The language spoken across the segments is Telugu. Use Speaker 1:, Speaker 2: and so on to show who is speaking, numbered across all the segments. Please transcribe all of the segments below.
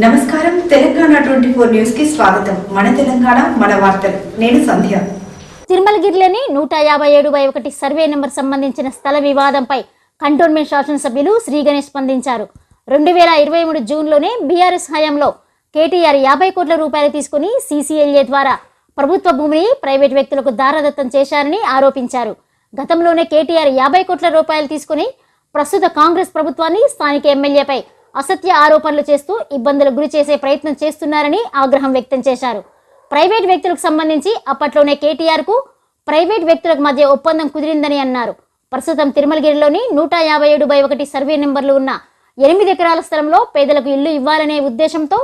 Speaker 1: నమస్కారం తెలంగాణ 24 న్యూస్ కి స్వాగతం. మన తెలంగాణ మన వార్తలు. నేను సంధ్య.
Speaker 2: తిరుమలగిరిలోని 157/1 సర్వే నెంబర్ సంబంధించిన స్థల వివాదంపై కంటోన్మెంట్ శాసనసభ్యులు శ్రీ గణేష్ స్పందించారు. 2023 జూన్లోనే బీఆర్ఎస్ హయాంలో కేటీఆర్ 50 కోట్ల రూపాయలు తీసుకుని సీసీఎల్ఏ ద్వారా ప్రభుత్వ భూమిని ప్రైవేట్ వ్యక్తులకు దారదత్తం చేశారని ఆరోపించారు. గతంలోనే కేటీఆర్ 50 కోట్ల రూపాయలు తీసుకుని ప్రస్తుత కాంగ్రెస్ ప్రభుత్వాన్ని స్థానిక ఎమ్మెల్యేపై అసత్య ఆరోపణలు చేస్తూ ఇబ్బందులకు గురి చేసే ప్రయత్నం చేస్తున్నారని ఆగ్రహం వ్యక్తం చేశారు. ప్రైవేట్ వ్యక్తులకు సంబంధించి అప్పట్లోనే కేటీఆర్ కు ప్రైవేట్ వ్యక్తులకు మధ్య ఒప్పందం కుదిరిందని అన్నారు. ప్రస్తుతం తిరుమలగిరిలోని 157/1 సర్వే నెంబర్లు ఉన్న 8 ఎకరాల స్థలంలో పేదలకు ఇల్లు ఇవ్వాలనే ఉద్దేశంతో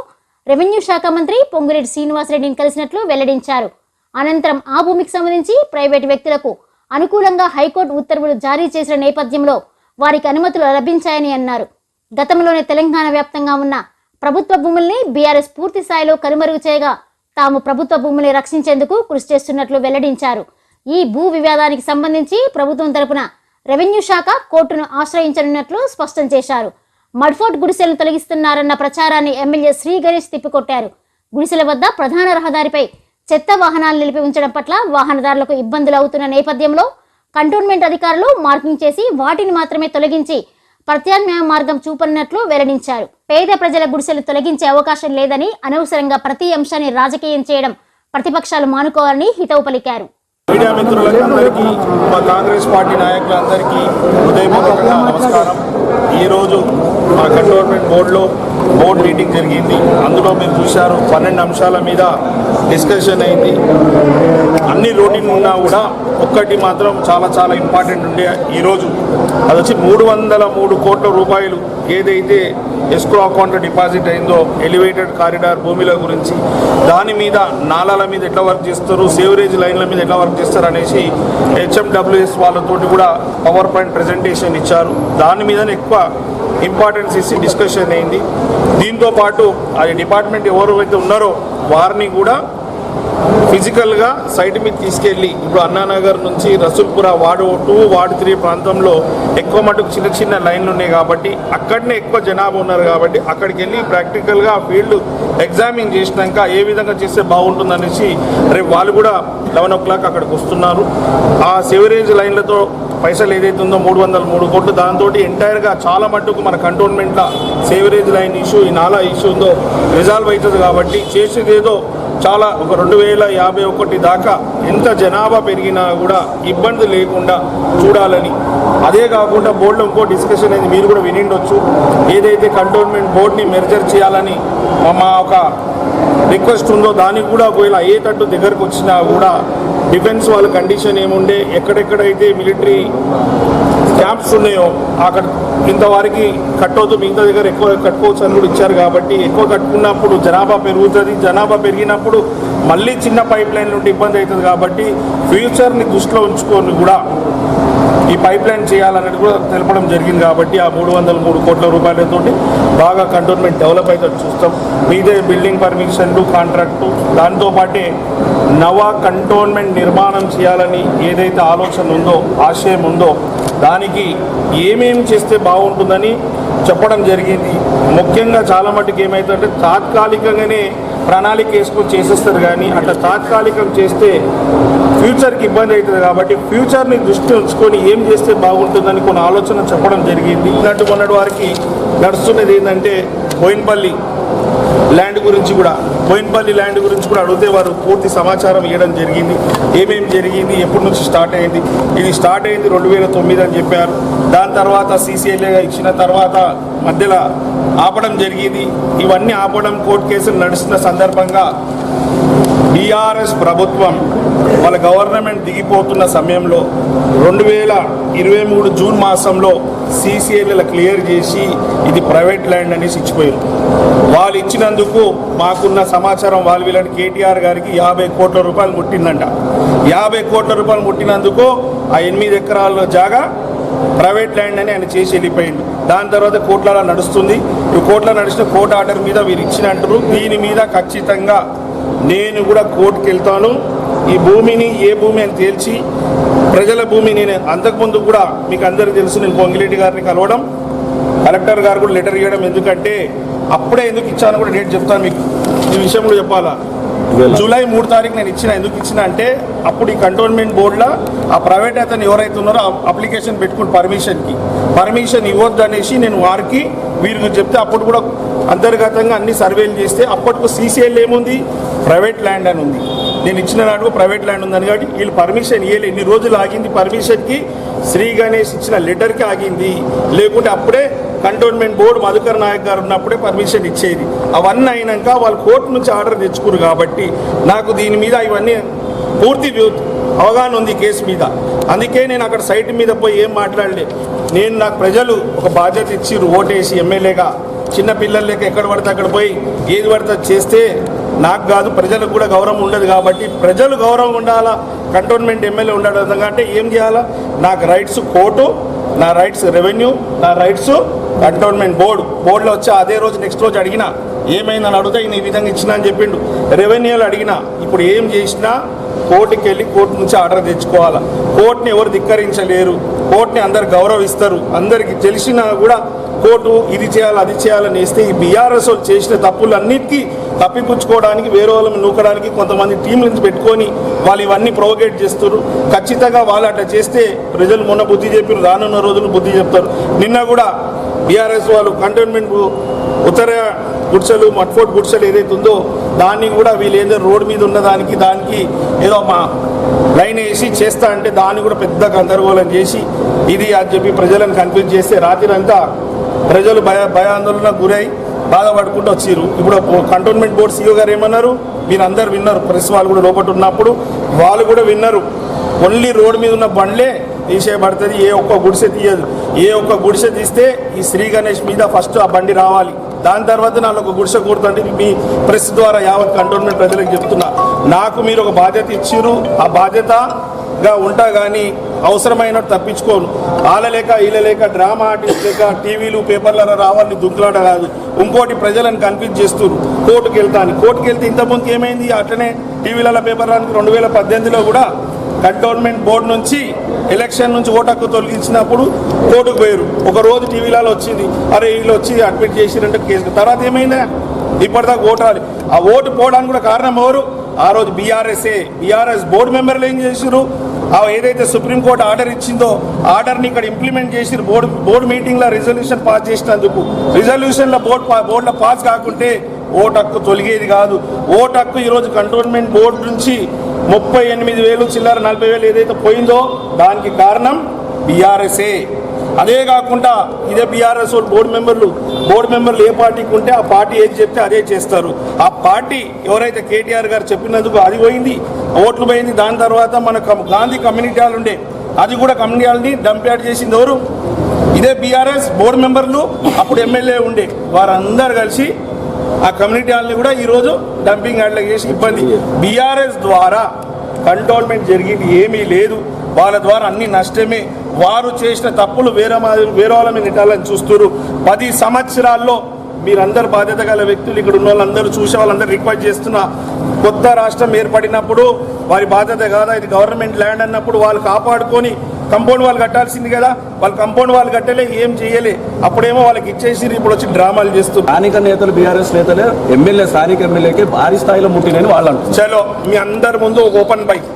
Speaker 2: రెవెన్యూ శాఖ మంత్రి పొంగులేటి శ్రీనివాసరెడ్డిని కలిసినట్లు వెల్లడించారు. అనంతరం ఆ భూమికి సంబంధించి ప్రైవేట్ వ్యక్తులకు అనుకూలంగా హైకోర్టు ఉత్తర్వులు జారీ చేసిన నేపథ్యంలో వారికి అనుమతులు లభించాయని అన్నారు. గతంలోనే తెలంగాణ వ్యాప్తంగా ఉన్న ప్రభుత్వ భూముల్ని బీఆర్ఎస్ పూర్తి స్థాయిలో కనుమరుగు చేయగా తాము ప్రభుత్వ భూముల్ని రక్షించేందుకు కృషి చేస్తున్నట్లు వెల్లడించారు. ఈ భూ వివాదానికి సంబంధించి ప్రభుత్వం తరపున రెవెన్యూ శాఖ కోర్టును ఆశ్రయించనున్నట్లు స్పష్టం చేశారు. మడ్ఫోర్ట్ గుడిసెలను తొలగిస్తున్నారన్న ప్రచారాన్ని ఎమ్మెల్యే శ్రీ గణేష్ తిప్పికొట్టారు. గుడిసెల వద్ద ప్రధాన రహదారిపై చెత్త వాహనాలు నిలిపి ఉంచడం పట్ల వాహనదారులకు ఇబ్బందులు అవుతున్న నేపథ్యంలో కంటోన్మెంట్ అధికారులు మార్కింగ్ చేసి వాటిని మాత్రమే తొలగించి ప్రత్యామ్నాయ మార్గం చూపనున్నట్లు వెల్లడించారు. పేద ప్రజల గుడిసెలు తొలగించే అవకాశం లేదని, అనవసరంగా ప్రతి అంశాన్ని రాజకీయం చేయడం ప్రతిపక్షాలు మానుకోవాలని హితవు పలికారు.
Speaker 3: మీడియా మిత్రులందరికీ, మా కాంగ్రెస్ పార్టీ నాయకులందరికీ హృదయపూర్వకంగా నమస్కారం. ఈరోజు మా కంటోన్మెంట్ బోర్డు మీటింగ్ జరిగింది. అందులో మీరు చూశారు 12 అంశాల మీద డిస్కషన్ అయింది. అన్ని రొటీన్ ఉన్నా కూడా ఒక్కటి మాత్రం చాలా ఇంపార్టెంట్ ఉండే ఈరోజు అది వచ్చి 303 కోట్ల రూపాయలు ఏదైతే ఎస్క్రో అకౌంట్లో డిపాజిట్ అయిందో ఎలివేటెడ్ కారిడార్ భూమిల గురించి, దాని మీద నాలాల మీద ఎట్లా వర్క్ చేస్తారు, సేవరేజ్ లైన్ల మీద ఎట్లా వర్క్ చేస్తారు అనేసి హెచ్ఎండబ్ల్యూఎస్ వాళ్ళతోటి కూడా పవర్ పాయింట్ ప్రజెంటేషన్ ఇచ్చారు. దాని మీద ఎక్కువ ఇంపార్టెన్స్ ఇచ్చి డిస్కషన్ అయింది. దీంతో పాటు ఆ డిపార్ట్మెంట్ ఎవరైతే ఉన్నారో వారిని కూడా ఫిజికల్గా సైట్ మీద తీసుకెళ్ళి, ఇప్పుడు అన్నానగర్ నుంచి రసూల్పుర వార్డు 2, వార్డు 3 ప్రాంతంలో ఎక్కువ మటుకు చిన్న లైన్లు ఉన్నాయి కాబట్టి అక్కడనే ఎక్కువ జనాభా ఉన్నారు కాబట్టి అక్కడికి వెళ్ళి ప్రాక్టికల్గా ఫీల్డ్ ఎగ్జామిన్ చేసినాక ఏ విధంగా చేస్తే బాగుంటుందనేసి రేపు వాళ్ళు కూడా 11 o'clock అక్కడికి వస్తున్నారు. ఆ సెవరేజ్ లైన్లతో పైసలు ఏదైతే ఉందో 303 కోట్లు, దాంతో ఎంటైర్గా చాలా మట్టుకు మన కంటోన్మెంట్లో సేవరేజ్ లైన్ ఇష్యూ, ఈ నాలా ఇష్యూ ఉందో రిజాల్వ్ అవుతుంది కాబట్టి చేసేదేదో చాలా ఒక 2051 దాకా ఎంత జనాభా పెరిగినా కూడా ఇబ్బంది లేకుండా చూడాలని. అదే కాకుండా బోర్డులో ఇంకో డిస్కషన్ అనేది మీరు కూడా వినిండొచ్చు. ఏదైతే కంటోన్మెంట్ బోర్డుని మెర్జర్ చేయాలని మా ఒక రిక్వెస్ట్ ఉందో దానికి కూడా ఒకవేళ అయ్యేటట్టు దగ్గరకు వచ్చినా కూడా డిఫెన్స్ వాళ్ళ కండిషన్ ఏముండే, ఎక్కడెక్కడైతే మిలిటరీ క్యాంప్స్ ఉన్నాయో అక్కడ ఇంతవరకు కట్టవద్దు, మిగతా దగ్గర ఎక్కువ కట్టుకోవచ్చు అని కూడా ఇచ్చారు. కాబట్టి ఎక్కువ కట్టుకున్నప్పుడు జనాభా పెరుగుతుంది. జనాభా పెరిగినప్పుడు మళ్ళీ చిన్న పైప్ లైన్ నుండి ఇబ్బంది అవుతుంది. కాబట్టి ఫ్యూచర్ని దృష్టిలో ఉంచుకొని కూడా ఈ పైప్ లైన్ చేయాలన్నది కూడా తెలపడం జరిగింది. కాబట్టి ఆ 303 కోట్ల రూపాయలతో బాగా కంటోన్మెంట్ డెవలప్ అయితే చూస్తాం. మీదే బిల్డింగ్ పర్మిషన్లు, కాంట్రాక్టు, దాంతోపాటే నవ కంటోన్మెంట్ నిర్మాణం చేయాలని ఏదైతే ఆలోచన ఉందో, ఆశయం ఉందో, దానికి ఏమేమి చేస్తే బాగుంటుందని చెప్పడం జరిగింది. ముఖ్యంగా చాలా మటుకు ఏమవుతుందంటే తాత్కాలికంగానే ప్రణాళిక వేసుకొని చేసేస్తారు, కానీ అట్లా తాత్కాలికం చేస్తే ఫ్యూచర్కి ఇబ్బంది అవుతుంది. కాబట్టి ఫ్యూచర్ని దృష్టి ఉంచుకొని ఏం చేస్తే బాగుంటుందని కొన్ని ఆలోచన చెప్పడం జరిగింది. మొన్నటి వారికి నడుస్తున్నది ఏంటంటే బోయిన్పల్లి ల్యాండ్ గురించి కూడా అడిగితే వారు పూర్తి సమాచారం ఇవ్వడం జరిగింది. ఏమేమి జరిగింది, ఎప్పటి నుంచి స్టార్ట్ అయింది. ఇది స్టార్ట్ అయింది 2009 అని చెప్పారు. దాని తర్వాత సీసీఎల్ఏగా ఇచ్చిన తర్వాత మధ్యలో ఆపడం జరిగింది. ఇవన్నీ ఆపడం, కోర్టు కేసులు నడుస్తున్న సందర్భంగా బీఆర్ఎస్ ప్రభుత్వం వాళ్ళ గవర్నమెంట్ దిగిపోతున్న సమయంలో 2023 జూన్ మాసంలో సీసీఎల్ఏల క్లియర్ చేసి ఇది ప్రైవేట్ ల్యాండ్ అనేసి ఇచ్చిపోయారు. వాళ్ళు ఇచ్చినందుకు మాకున్న సమాచారం వీళ్ళని కేటీఆర్ గారికి 50 కోట్ల రూపాయలు ముట్టిందంట. 50 కోట్ల రూపాయలు ముట్టినందుకు ఆ 8 ఎకరాల జాగా ప్రైవేట్ ల్యాండ్ అని ఆయన చేసి వెళ్ళిపోయింది. దాని తర్వాత కోర్టులో నడుస్తుంది. ఈ కోర్టులో నడిచిన కోర్టు ఆర్డర్ మీద వీరు ఇచ్చినట్టు దీని మీద ఖచ్చితంగా నేను కూడా కోర్టుకు వెళ్తాను. ఈ భూమిని ఏ భూమి అని తేల్చి ప్రజల భూమి. నేను అంతకుముందు కూడా మీకు అందరికీ తెలుసు, నేను పొంగిరెడ్డి గారిని కలవడం, కలెక్టర్ గారు కూడా లెటర్ ఇవ్వడం. ఎందుకంటే అప్పుడే ఎందుకు ఇచ్చాను కూడా డేట్ చెప్తాను మీకు. ఈ విషయం కూడా చెప్పాలా. జూలై 3 తారీఖు నేను ఇచ్చిన. ఎందుకు ఇచ్చిన అంటే అప్పుడు ఈ కంటోన్మెంట్ బోర్డులో ఆ ప్రైవేట్ అతను ఎవరైతే ఉన్నారో అప్లికేషన్ పెట్టుకుని పర్మిషన్ ఇవ్వద్దు అనేసి నేను వారికి వీరికి చెప్తే అప్పుడు కూడా అంతర్గతంగా అన్ని సర్వేలు చేస్తే అప్పటికు సీసీఎల్ ఏముంది, ప్రైవేట్ ల్యాండ్ అని ఉంది. నేను ఇచ్చిన నాటుకు ప్రైవేట్ ల్యాండ్ ఉందని కాబట్టి వీళ్ళు పర్మిషన్ ఇవ్వలేదు. ఎన్ని రోజులు ఆగింది పర్మిషన్కి? శ్రీ గణేష్ ఇచ్చిన లెటర్కి ఆగింది. లేకుంటే అప్పుడే కంటోన్మెంట్ బోర్డు మధుకర్ నాయక్ గారు ఉన్నప్పుడే పర్మిషన్ ఇచ్చేది. అవన్నీ అయినాక వాళ్ళు కోర్టు నుంచి ఆర్డర్ తెచ్చుకున్నారు కాబట్టి నాకు దీని మీద ఇవన్నీ పూర్తి అవగాహన ఉంది కేసు మీద. అందుకే నేను అక్కడ సైట్ మీద పోయి ఏం మాట్లాడలే. నాకు ప్రజలు ఒక బాధ్యత ఇచ్చిర్రు ఓటేసి ఎమ్మెల్యేగా. చిన్న పిల్లలు లేక ఎక్కడ పడితే అక్కడ పోయి ఏది పడితే చేస్తే నాకు కాదు ప్రజలకు కూడా గౌరవం ఉండదు. కాబట్టి ప్రజలు గౌరవం ఉండాలా, కంటోన్మెంట్ ఎమ్మెల్యే ఉండడం అంటే ఏం చేయాలా? నాకు రైట్స్ కోర్టు, నా రైట్స్ రెవెన్యూ, నా రైట్స్ కంటోన్మెంట్ బోర్డులో వచ్చి అదే రోజు నెక్స్ట్ రోజు అడిగినా ఏమైందని అడిగితే ఈయన ఈ విధంగా ఇచ్చినా అని చెప్పిండు. రెవెన్యూలో అడిగినా ఇప్పుడు ఏం చేసినా కోర్టుకి వెళ్ళి కోర్టు నుంచి ఆర్డర్ తెచ్చుకోవాలా. కోర్టుని ఎవరు ధిక్కరించలేరు. కోర్టుని అందరు గౌరవిస్తారు. అందరికి తెలిసినా కూడా కోర్టు ఇది చేయాలి అది చేయాలని వేస్తే ఈ బీఆర్ఎస్ వాళ్ళు చేసిన తప్పులన్నిటికీ తప్పిపుచ్చుకోవడానికి వేరే వాళ్ళని నూకడానికి కొంతమంది టీంల నుంచి పెట్టుకొని వాళ్ళు ఇవన్నీ ప్రొవోకేట్ చేస్తారు. ఖచ్చితంగా వాళ్ళు అట్లా చేస్తే ప్రజలు మొన్న బుద్ధి చెప్పారు, రానున్న రోజులు బుద్ధి చెప్తారు. నిన్న కూడా బీఆర్ఎస్ వాళ్ళు కంటోన్మెంట్ ఉత్తర గుడిసెలు మట్ఫోర్ట్ గుడిసెలు ఏదైతే ఉందో దాన్ని కూడా వీళ్ళు ఏదో రోడ్డు మీద ఉన్నదానికి దానికి ఏదో మా లైన్ వేసి చేస్తా అంటే దాన్ని కూడా పెద్ద గందరగోళం చేసి ఇది అని చెప్పి ప్రజలను కన్ఫ్యూజ్ చేస్తే రాత్రి అంతా ప్రజలు భయాందోళనకు గురై బాధపడుకుంటూ వచ్చారు. ఇప్పుడు కంటోన్మెంట్ బోర్డు సీఓ గారు ఏమన్నారు మీరు అందరు విన్నారు, ప్రెస్ వాళ్ళు కూడా లోపల ఉన్నప్పుడు వాళ్ళు కూడా విన్నారు. ఓన్లీ రోడ్డు మీద ఉన్న బండ్లే తీసేయబడుతుంది, ఏ ఒక్క గుడిసె తీయదు. ఏ ఒక్క గుడిసె తీస్తే ఈ శ్రీ గణేష్ మీద ఫస్ట్ ఆ బండి రావాలి, దాని తర్వాత నాకు ఒక గుడిసె కూడుతుంది. మీ ప్రెస్ ద్వారా యావత్ కంటోన్మెంట్ ప్రజలకు చెప్తున్నా, నాకు మీరు ఒక బాధ్యత ఇచ్చిర్రు, ఆ బాధ్యతగా ఉంటా కానీ అవసరమైనట్టు తప్పించుకోను. ఆలలేక ఈలలేక డ్రామా ఆర్టిస్ట్ లేక టీవీలు పేపర్లలో రావాలని దుంకులాట కాదు. ఇంకోటి ప్రజలను కన్ఫ్యూజ్ చేస్తున్నారు. కోర్టుకు వెళ్తే ఇంతకుముందుకు ఏమైంది అట్లనే టీవీలలో పేపర్లకు 2018లో కూడా కంటోన్మెంట్ బోర్డు నుంచి ఎలక్షన్ నుంచి ఓటు హక్కు తొలగించినప్పుడు కోర్టుకు పోయారు. ఒక రోజు టీవీలలో వచ్చింది, అరే వీళ్ళు వచ్చి అడ్మిట్ చేసిరంటే కేసు. తర్వాత ఏమైందా ఇప్పటిదాకా ఓటాలి. ఆ ఓటు పోవడానికి కూడా కారణం ఎవరు? ఆ రోజు బీఆర్ఎస్ బోర్డు మెంబర్లు ఏం చేసిరు? ఏదైతే సుప్రీంకోర్టు ఆర్డర్ ఇచ్చిందో ఆర్డర్ని ఇక్కడ ఇంప్లిమెంట్ చేసి బోర్డు మీటింగ్లో రిజల్యూషన్ పాస్ చేసినందుకు రిజల్యూషన్లో బోర్డులో పాస్ కాకుంటే ఓటు హక్కు తొలగేది కాదు. ఓటు హక్కు ఈరోజు కంటోన్మెంట్ బోర్డు నుంచి 38,000 చిల్లర 40,000 ఏదైతే పోయిందో దానికి కారణం బీఆర్ఎస్ఏ. అదే కాకుండా ఇదే బీఆర్ఎస్ బోర్డు మెంబర్లు ఏ పార్టీకి ఉంటే ఆ పార్టీ ఏది చెప్తే అదే చేస్తారు. ఆ పార్టీ ఎవరైతే కేటీఆర్ గారు చెప్పినందుకు అది పోయింది, ఓట్లు పోయింది. దాని తర్వాత మన గాంధీ కమ్యూనిటీ హాల్ ఉండే, అది కూడా కమ్యూనిటీ హాల్ని డంప్యార్డ్ చేసింది ఎవరు? ఇదే బీఆర్ఎస్ బోర్డు మెంబర్లు, అప్పుడు ఎమ్మెల్యే ఉండే వారందరూ కలిసి ఆ కమ్యూనిటీ హాల్ని కూడా ఈరోజు డంపింగ్ యార్డ్లో చేసి ఇబ్బంది. బీఆర్ఎస్ ద్వారా కంటోన్మెంట్ జరిగింది ఏమీ లేదు. వాళ్ళ ద్వారా అన్ని నష్టమే. వారు చేసిన తప్పులు వేరే వాళ్ళ మీద నెట్టాలని చూస్తున్నారు. 10 సంవత్సరాల్లో మీరందరూ బాధ్యత గల వ్యక్తులు ఇక్కడ ఉన్న వాళ్ళందరూ చూసే వాళ్ళందరూ రిక్వెస్ట్ చేస్తున్నా, కొత్త రాష్ట్రం ఏర్పడినప్పుడు వారి బాధ్యత కాదా ఇది గవర్నమెంట్ ల్యాండ్ అన్నప్పుడు వాళ్ళు కాపాడుకొని కంపౌండ్ వాళ్ళు కట్టాల్సింది కదా. వాళ్ళు కంపౌండ్ వాళ్ళు కట్టలే, ఏం చేయలే. అప్పుడేమో వాళ్ళకి ఇచ్చేసి ఇప్పుడు వచ్చి డ్రామాలు చేస్తున్నారు.
Speaker 4: స్థానిక నేతలు బీఆర్ఎస్ నేతలే స్థానిక ఎమ్మెల్యేకి భారీ స్థాయిలో ముట్టినని వాళ్ళు అంటారు.
Speaker 3: చలో మీ అందరి ముందు ఒక ఓపెన్ బైక్,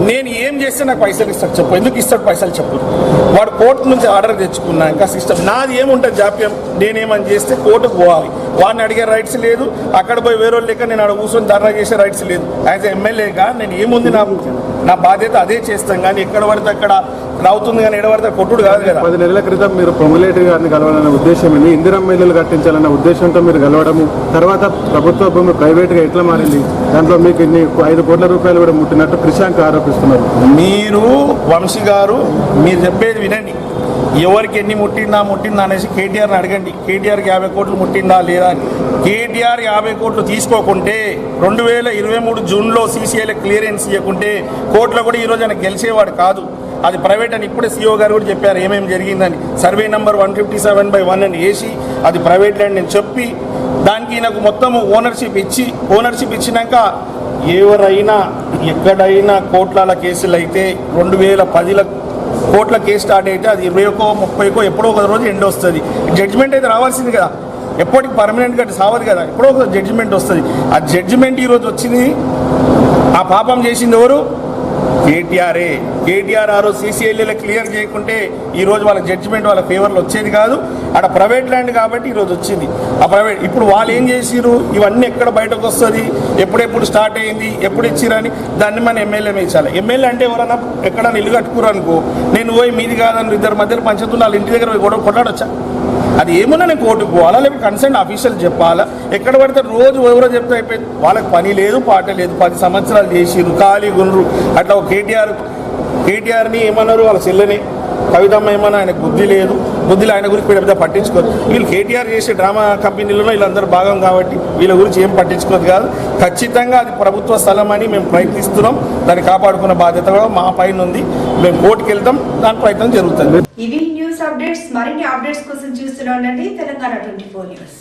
Speaker 3: నేను ఏం చేస్తే నాకు పైసలు ఇస్తాడు చెప్పు, ఎందుకు ఇస్తాడు పైసలు చెప్పు. వాడు కోర్టు నుంచి ఆర్డర్ తెచ్చుకున్నా ఇంకా సిస్టమ్ నాది ఏముంటుంది జాప్యం. నేనేమని చేస్తే కోర్టుకు పోవాలి, వాడిని అడిగే రైట్స్ లేదు. అక్కడ పోయి వేరే వాళ్ళు లేక నేను అక్కడ కూర్చొని ధర్నా చేసే రైట్స్ లేదు. యాజ్ ఎమ్మెల్యేగా నేను ఏముంది నా బాధ్యత అదే చేస్తాం. కానీ ఎక్కడ పడితే అక్కడ రావుతుంది కానీ ఎడబడితే కొట్టుడు కాదు కదా.
Speaker 5: 10 నెలల క్రితం మీరు పొంగులేటి గారిని కలవాలన్న ఉద్దేశం ఏంటి? ఇందిరమ్మ ఇల్లులు కట్టించాలన్న ఉద్దేశంతో మీరు కలవడము, తర్వాత ప్రభుత్వ భూమి ప్రైవేట్గా ఎట్లా మారింది? దాంట్లో మీకు 5 కోట్ల రూపాయలు కూడా ముట్టినట్టు క్రిషాంక్ ఆరోపిస్తున్నారు.
Speaker 3: మీరు వంశీ గారు మీరు చెప్పేది వినండి. ఎవరికి ఎన్ని ముట్టిందా అనేసి కేటీఆర్ని అడగండి. కేటీఆర్కి 50 కోట్లు ముట్టిందా లేదా అని. కేటీఆర్ 50 కోట్లు తీసుకోకుంటే 2023 జూన్లో సీసీఐలో క్లియరెన్స్ ఇవ్వకుంటే కోర్టులో కూడా ఈరోజు ఆయన గెలిచేవాడు కాదు. అది ప్రైవేట్ అని ఇప్పుడే సీఓ గారు కూడా చెప్పారు ఏమేమి జరిగిందని. సర్వే నెంబర్ 157/1 అని వేసి అది ప్రైవేట్ ల్యాండ్ అని చెప్పి దానికి నాకు మొత్తము ఓనర్షిప్ ఇచ్చినాక ఎవరైనా ఎక్కడైనా కోట్ల కేసులు అయితే 2010లో కోట్ల కేసు స్టార్ట్ అయితే అది 20కో 30కో ఎప్పుడో ఒక రోజు ఎండ్ వస్తుంది. జడ్జిమెంట్ అయితే రావాల్సింది కదా. ఎప్పటికి పర్మనెంట్గా సావదు కదా, ఎప్పుడో ఒక జడ్జిమెంట్ వస్తుంది. ఆ జడ్జిమెంట్ ఈరోజు వచ్చింది, ఆ పాపం చేసింది ఎవరు? కేటీఆరే. కేటీఆర్ ఆ రోజు సీసీఎల్ఏలో క్లియర్ చేయకుంటే ఈరోజు వాళ్ళ జడ్జిమెంట్ వాళ్ళ ఫేవర్లో వచ్చేది కాదు. అక్కడ ప్రైవేట్ ల్యాండ్ కాబట్టి ఈరోజు వచ్చింది. ఆ ప్రైవేట్ ఇప్పుడు వాళ్ళు ఏం చేసిరు, ఇవన్నీ ఎక్కడ బయటకు వస్తుంది, ఎప్పుడెప్పుడు స్టార్ట్ అయ్యింది, ఎప్పుడు ఇచ్చిరని దాన్ని మన ఎమ్మెల్యే ఇచ్చాలి. ఎమ్మెల్యే అంటే ఎవరన్నా ఎక్కడన్నా ఇల్లు కట్టుకురు అనుకో, నేను పోయి మీది కాదని ఇద్దరు మధ్యలో పంచుతున్న వాళ్ళ ఇంటి దగ్గర గొడవ కొట్లాడొచ్చా? అది ఏమన్నా నేను కోర్టుకు పోవాలా, లేకపోతే కన్సర్న్ ఆఫీషియల్ చెప్పాలా? ఎక్కడ పడితే రోజు ఎవరో చెప్తే అయిపోయింది. వాళ్ళకి పని లేదు, పాట లేదు, 10 సంవత్సరాలు చేసిరు, ఖాళీ గుండ్రు. అట్లా ఒక కేటీఆర్ని ఏమన్నారు, వాళ్ళ చెల్లెని కవితమ్మ ఏమన్నా, ఆయనకు బుద్ధి లేదు, బుద్ధిలో ఆయన గురించి పెద్ద పట్టించుకోరు. వీళ్ళు కేటీఆర్ చేసే డ్రామా కంపెనీలలో వీళ్ళందరూ భాగం కాబట్టి వీళ్ళ గురించి ఏం పట్టించుకోదు కాదు. ఖచ్చితంగా అది ప్రభుత్వ స్థలం అని మేము ప్రయత్నిస్తున్నాం. దాన్ని కాపాడుకున్న బాధ్యత కూడా మా పైన ఉంది. మేము కోర్టుకు వెళ్తాం, దాని ప్రయత్నం జరుగుతుంది.
Speaker 1: ఇవి న్యూస్ అప్డేట్స్. మరిన్ని అప్డేట్స్ కోసం చూస్తూనే ఉండండి తెలంగాణ 24 న్యూస్.